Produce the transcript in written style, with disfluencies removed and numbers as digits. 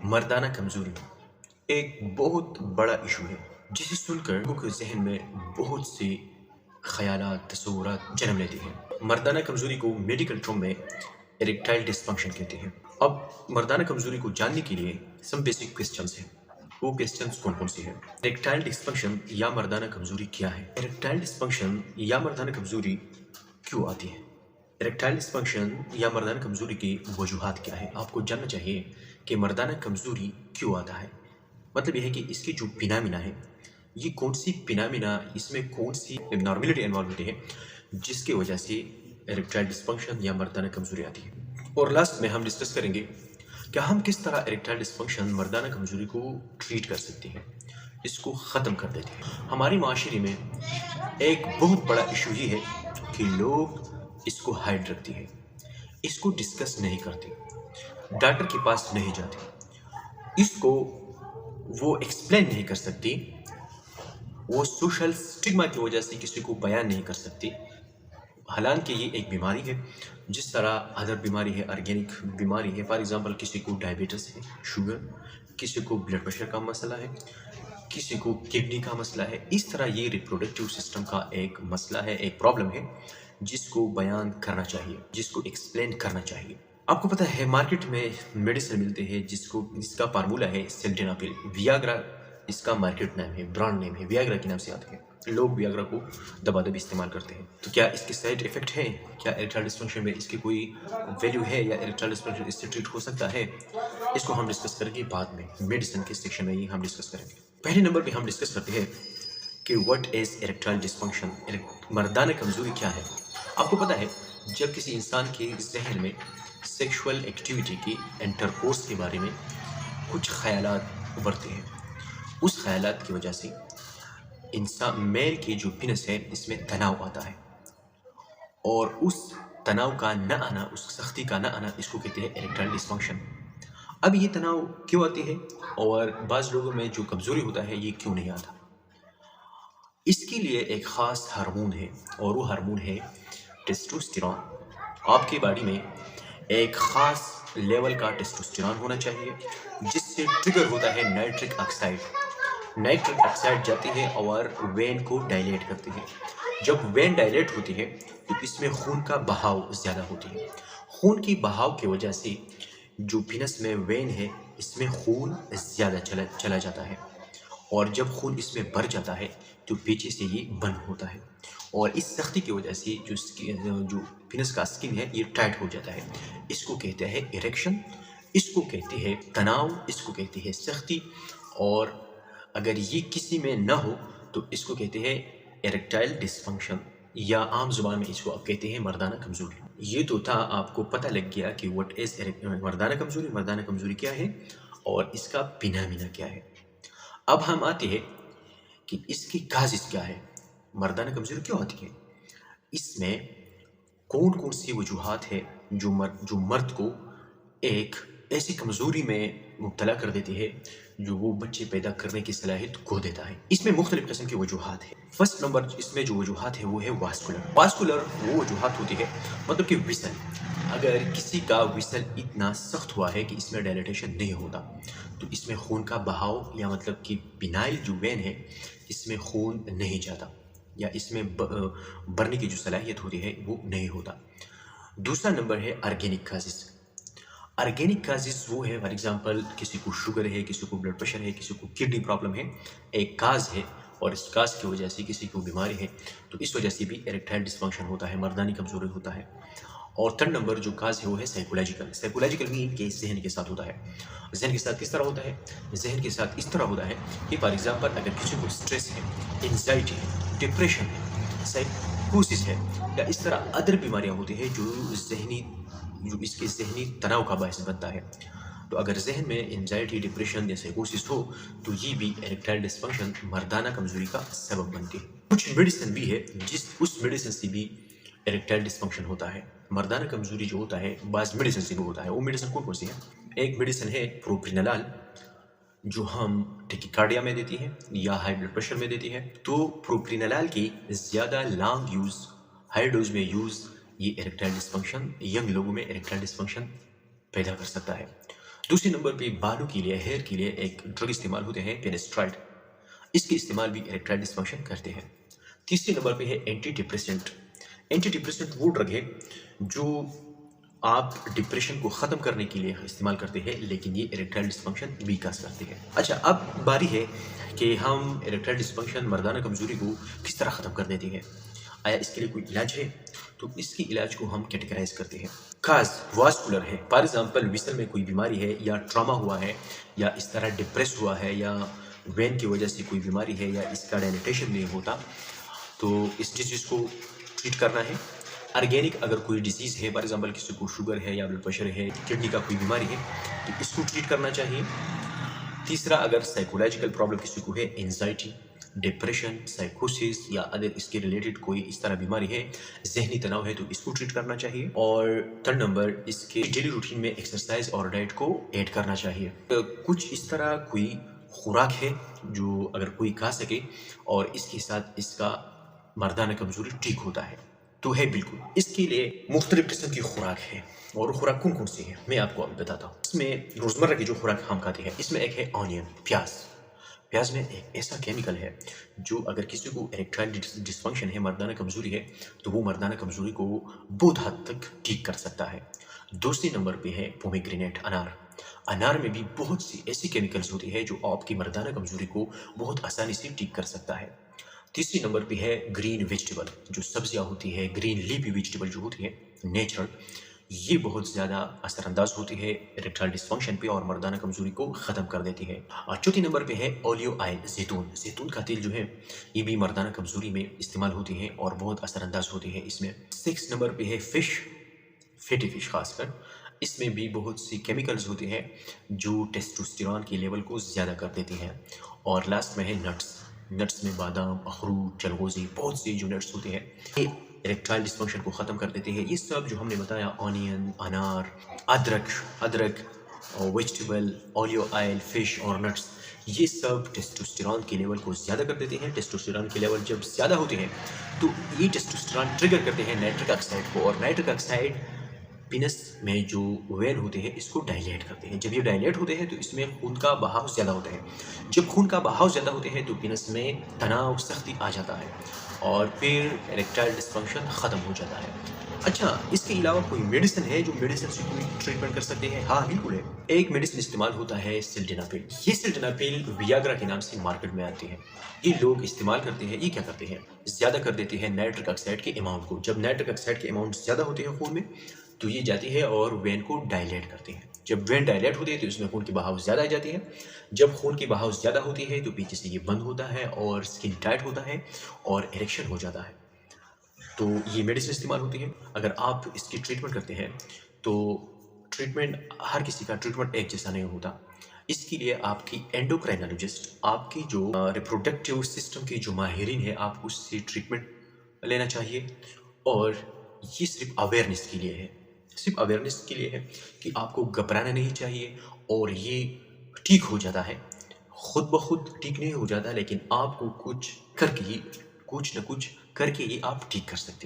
मर्दाना कमजोरी एक बहुत बड़ा इशू है जिसे सुनकर लोगों के जहन में बहुत से ख्यालात तस्वुरात जन्म लेते हैं। मर्दाना कमजोरी को मेडिकल टर्म में इरेक्टाइल डिस्फंक्शन कहते हैं। अब मर्दाना कमजोरी को जानने के लिए सम बेसिक क्वेश्चंस हैं। वो क्वेश्चंस कौन कौन से हैं? इरेक्टाइल डिस्फंक्शन या मर्दाना कमजोरी क्या है? इरेक्टाइल डिस्फंक्शन या मर्दाना कमजोरी क्यों आती है? इरेक्टाइल डिस्फंक्शन या मर्दाना कमजोरी की वजूहात क्या है? आपको जानना चाहिए कि मर्दाना कमजोरी क्यों आता है। मतलब यह है कि इसकी जो पिनामिना है, ये कौन सी पिनामिना, इसमें कौन सी नॉर्मेलिटी इन्वॉल्व होती है जिसकी वजह से इरेक्टाइल डिस्फंक्शन या मर्दाना कमजोरी आती है। और लास्ट में हम डिस्कस करेंगे कि हम किस तरह इरेक्टाइल डिस्फंक्शन मर्दाना कमजोरी को ट्रीट कर सकते हैं, इसको ख़त्म कर देते हैं। हमारे माशरे में एक बहुत बड़ा इशू ये है कि लोग इसको हाइड रखते हैं, इसको डिस्कस नहीं करते, डॉक्टर के पास नहीं जाते, इसको वो एक्सप्लेन नहीं कर सकती, वो सोशल स्टिग्मा की वजह से किसी को बयान नहीं कर सकती। हालांकि ये एक बीमारी है जिस तरह अदर बीमारी है, ऑर्गेनिक बीमारी है। फॉर एग्जांपल किसी को डायबिटीज़ है, शुगर, किसी को ब्लड प्रेशर का मसला है, किसी को किडनी का मसला है। इस तरह ये रिप्रोडक्टिव सिस्टम का एक मसला है, एक प्रॉब्लम है जिसको बयान करना चाहिए, जिसको एक्सप्लेन करना चाहिए। आपको पता है मार्केट में मेडिसिन मिलते हैं जिसका फार्मूला है सिल्डेनाफिल, वियाग्रा इसका मार्केट नाम है, ब्रांड नेम है, वियाग्रा के नाम से आता है। लोग वियाग्रा को दबादबी इस्तेमाल करते हैं। तो क्या इसके साइड इफेक्ट हैं? क्या इरेक्टाइल डिस्फंक्शन में इसकी कोई वैल्यू है या इरेक्टाइल डिस्फंक्शन इससे ट्रीट हो सकता है? इसको हम डिस्कस करेंगे बाद में, मेडिसिन के सेक्शन में ही हम डिस्कस करेंगे। पहले नंबर पे हम डिस्कस करते हैं कि व्हाट इज इरेक्टाइल डिस्फंक्शन, मर्दाना कमजोरी क्या है। आपको पता है जब किसी इंसान के जहन में सेक्सुअल एक्टिविटी की, इंटरकोर्स के बारे में कुछ ख्यालात उभरते हैं, उस ख्यालात की वजह से इंसान मेल की जो पिनस है इसमें तनाव आता है, और उस तनाव का न आना, उस सख्ती का न आना, इसको कहते हैं इरेक्टाइल डिस्फंक्शन। अब ये तनाव क्यों आती है और बाज़ लोगों में जो कमज़ोरी होता है ये क्यों नहीं आता? इसके लिए एक ख़ास हार्मोन है और वो हार्मोन है टेस्टोस्टेरॉन। आपकी बॉडी में एक ख़ास लेवल का टेस्टोस्टेरॉन होना चाहिए जिससे ट्रिगर होता है नाइट्रिक ऑक्साइड। नाइट्रिक ऑक्साइड जाती है और वेन को डायलेट करती है। जब वेन डायलेट होती है तो इसमें खून का बहाव ज़्यादा होती है। खून की बहाव की वजह से जो पिनस में वेन है इसमें खून ज़्यादा चला जाता है, और जब खून इसमें भर जाता है तो पीछे से ये बंद होता है, और इस सख्ती की वजह से जो पिनस का स्किन है ये टाइट हो जाता है। इसको कहते हैं इरेक्शन, इसको कहते हैं तनाव, इसको कहते हैं सख्ती। और अगर ये किसी में ना हो तो इसको कहते हैं इरेक्टाइल डिस्फंक्शन, या आम जुबान में इसको आप कहते हैं मर्दाना कमजोरी। ये तो था, आपको पता लग गया कि व्हाट इज मर्दाना कमजोरी, मर्दाना कमजोरी क्या है और इसका पिनामिना क्या है। अब हम आते हैं कि इसकी काजिज क्या है, मर्दाना कमजोरी क्यों आती है, इसमें कौन कौन सी वजूहात है जो मर्द को एक ऐसी कमजोरी में मुब्तला कर देती है जो वो बच्चे पैदा करने की सलाहियत खो देता है। इसमें मुख्तलिफ किस्म की वजूहात है। फर्स्ट नंबर इसमें जो वजूहात है वो है वास्कुलर वो वजूहात होती है, मतलब कि विसल। अगर किसी का विसल इतना सख्त हुआ है कि इसमें डायलेटेशन नहीं होता तो इसमें खून का बहाव, या मतलब कि पिनाइल जो वेन है इसमें खून नहीं जाता, या इसमें भरने की जो सलाहियत होती है वो नहीं होता। दूसरा नंबर है ऑर्गेनिक काजिज। ऑर्गेनिक काजिज वो है, फॉर एग्जांपल किसी को शुगर है, किसी को ब्लड प्रेशर है, किसी को किडनी प्रॉब्लम है, एक काज है और इस काज की वजह से किसी को बीमारी है, तो इस वजह से भी इरेक्टाइल डिस्फंक्शन होता है, मर्दानी कमजोरी होता है। और थर्ड नंबर जो काज है वो है साइकोलॉजिकल मीन के जहन के साथ होता है। जहन के साथ किस तरह होता है? जहन के साथ इस तरह होता है कि फॉर एग्जांपल अगर किसी को स्ट्रेस है, एंजाइटी है, डिप्रेशन है, साइकोसिस है, या इस तरह अदर बीमारियां होती है जो इसके जहनी तनाव का बायस बनता है। तो अगर जहन में एंजाइटी, डिप्रेशन या साइकोसिस हो तो ये भी इरेक्टाइल डिस्फंक्शन, मर्दाना कमजोरी का सबब बनती है। कुछ मेडिसिन भी है उस मेडिसिन से भी इरेक्टाइल डिस्फंक्शन होता है। मर्दाना कमजोरी जो होता है बाज़ मेडिसिन से भी होता है। वो मेडिसिन कौन कौन सी है? एक मेडिसिन है प्रोप्रिनलाल, जो हम टेकिकार्डिया में देती है या हाई ब्लड प्रेशर में देती है। तो प्रोप्रिनलाल की ज़्यादा लॉन्ग यूज़, हाई डोज में यूज़, ये इरेक्टाइल डिस्फंक्शन, यंग लोगों में इरेक्टाइल डिस्फंक्शन पैदा कर सकता है। दूसरे नंबर पे बालों के लिए, हेयर के लिए एक ड्रग इस्तेमाल होते हैं पेनिस्ट्राइड। इसके इस्तेमाल भी इरेक्टाइल डिस्फंक्शन करते हैं। तीसरे नंबर पे है एंटी डिप्रेसेंट। एंटी डिप्रेसेंट वो ड्रग है जो आप डिप्रेशन को ख़त्म करने के लिए इस्तेमाल करते हैं, लेकिन ये इरेक्टाइल डिस्फंक्शन भी कस करते हैं। अच्छा, अब बारी है कि हम इरेक्टाइल डिस्फंक्शन, मर्दाना कमज़ोरी को किस तरह ख़त्म कर देते हैं। आया इसके लिए कोई इलाज है? तो इसके इलाज को हम कैटेगराइज करते हैं। काज वास्कुलर है, फॉर एग्जाम्पल विसल में कोई बीमारी है, या ट्रॉमा हुआ है, या इस तरह डिप्रेस हुआ है, या वेन की वजह से कोई बीमारी है, या इसका डायलिटेशन नहीं होता, तो इस डिजीज़ को ट्रीट करना है। ऑर्गेनिक अगर कोई डिजीज़ है, फॉर एग्जाम्पल किसी को शुगर है या ब्लड प्रेशर है, किडनी का कोई बीमारी है, तो इसको ट्रीट करना चाहिए। तीसरा, अगर साइकोलॉजिकल प्रॉब्लम किसी को है, एंजाइटी, डिप्रेशन, साइकोसिस, या अगर इसके रिलेटेड कोई इस तरह बीमारी है, जहनी तनाव है, तो इसको ट्रीट करना चाहिए। और थर्ड नंबर, इसके डेली रूटीन में एक्सरसाइज और डाइट को ऐड करना चाहिए। कुछ इस तरह कोई खुराक है जो अगर कोई खा सके और इसके साथ इसका मर्दाना कमजोरी ठीक होता है, तो है बिल्कुल। इसके लिए मुख्तलिफ किस्म की खुराक है, और खुराक कौन कौन सी है मैं आपको अभी बताता हूँ। इसमें रोज़मर्रा की जो खुराक हम खाते हैं, इसमें एक है ऑनियन, प्याज। प्याज में एक ऐसा केमिकल है जो अगर किसी को इरेक्टाइल डिस्फंक्शन है, मर्दाना कमजोरी है, तो वो मर्दाना कमजोरी को बहुत हद तक ठीक कर सकता है। दूसरे नंबर पे है पोमेग्रेनेट, अनार। अनार में भी बहुत सी ऐसी केमिकल्स होती है जो आपकी मर्दाना कमजोरी को बहुत आसानी से ठीक कर सकता है। तीसरी नंबर पे है ग्रीन वेजिटेबल, जो सब्जियां होती है, ग्रीन लीफी वेजिटेबल जो होती है नेचुरल, ये बहुत ज़्यादा असरअंदाज होती है इरेक्टाइल डिस्फंक्शन पे और मर्दाना कमजोरी को ख़त्म कर देती है। और चौथी नंबर पे है ओलिव ऑयल, जैतून। जैतून का तेल जो है ये भी मर्दाना कमजोरी में इस्तेमाल होती है और बहुत असरअंदाज होती है इसमें। 6 नंबर पे है फ़िश, फैटी फिश खासकर। इसमें भी बहुत सी केमिकल्स होती हैं जो टेस्टोस्टेरोन के लेवल को ज़्यादा कर देती हैं। और लास्ट में है नट्स। नट्स में बादाम, अखरूट, चलगोज़ी, बहुत सी जो नट्स होते हैं ये इरेक्टाइल डिस्फंक्शन को ख़त्म कर देते हैं। ये सब जो हमने बताया, ऑनियन, अनार, अदरक और वेजिटेबल, ओलिव ऑयल, फ़िश और नट्स, ये सब टेस्टोस्टेरोन के लेवल को ज़्यादा कर देते हैं। टेस्टोस्टेरोन के लेवल जब ज़्यादा होते हैं तो ये टेस्टोस्टेरोन ट्रिगर करते हैं नाइट्रिक ऑक्साइड को, और नाइट्रिक ऑक्साइड पीनस में जो वेन होते हैं इसको डायलेट करते हैं। जब ये डायलेट होते हैं तो इसमें खून का बहाव ज़्यादा होता है। जब खून का बहाव ज़्यादा होते हैं तो पीनस में तनाव, सख्ती आ जाता है, और फिर इरेक्टाइल डिस्फंक्शन ख़त्म हो जाता है। अच्छा, इसके अलावा कोई मेडिसिन है जो मेडिसिन से कोई ट्रीटमेंट कर सकते हैं? हाँ बिल्कुल है। एक मेडिसिन इस्तेमाल होता है सिल्डेनाफिल। ये सिल्डेनाफिल वियाग्रा के नाम से मार्केट में आती है। ये लोग इस्तेमाल करते हैं, ये क्या करते हैं, ज़्यादा कर देते हैं नाइट्रिक ऑक्साइड के अमाउंट को। जब नाइट्रिक ऑक्साइड के अमाउंट ज़्यादा होते हैं खून में, तो ये जाती है और वेन को डायलेट करती है। जब वेन डायलेट होती है तो इसमें खून की बहाव ज़्यादा आ जाती है। जब खून की बहाव ज़्यादा होती है तो पीछे से ये बंद होता है और स्किन टाइट होता है और इरेक्शन हो जाता है। तो ये मेडिसिन इस्तेमाल होती है। अगर आप इसकी ट्रीटमेंट करते हैं तो ट्रीटमेंट, हर किसी का ट्रीटमेंट एक जैसा नहीं होता। इसके लिए आपकी एंडोक्राइनोलॉजिस्ट, आपकी जो रिप्रोडक्टिव सिस्टम की जो माहिरीन है, आप उससे ट्रीटमेंट लेना चाहिए। और ये सिर्फ अवेयरनेस के लिए है, सिर्फ अवेयरनेस के लिए है कि आपको घबराना नहीं चाहिए, और ये ठीक हो जाता है। खुद ब खुद ठीक नहीं हो जाता, लेकिन आपको कुछ करके ही, कुछ न कुछ करके ही आप ठीक कर सकते हैं।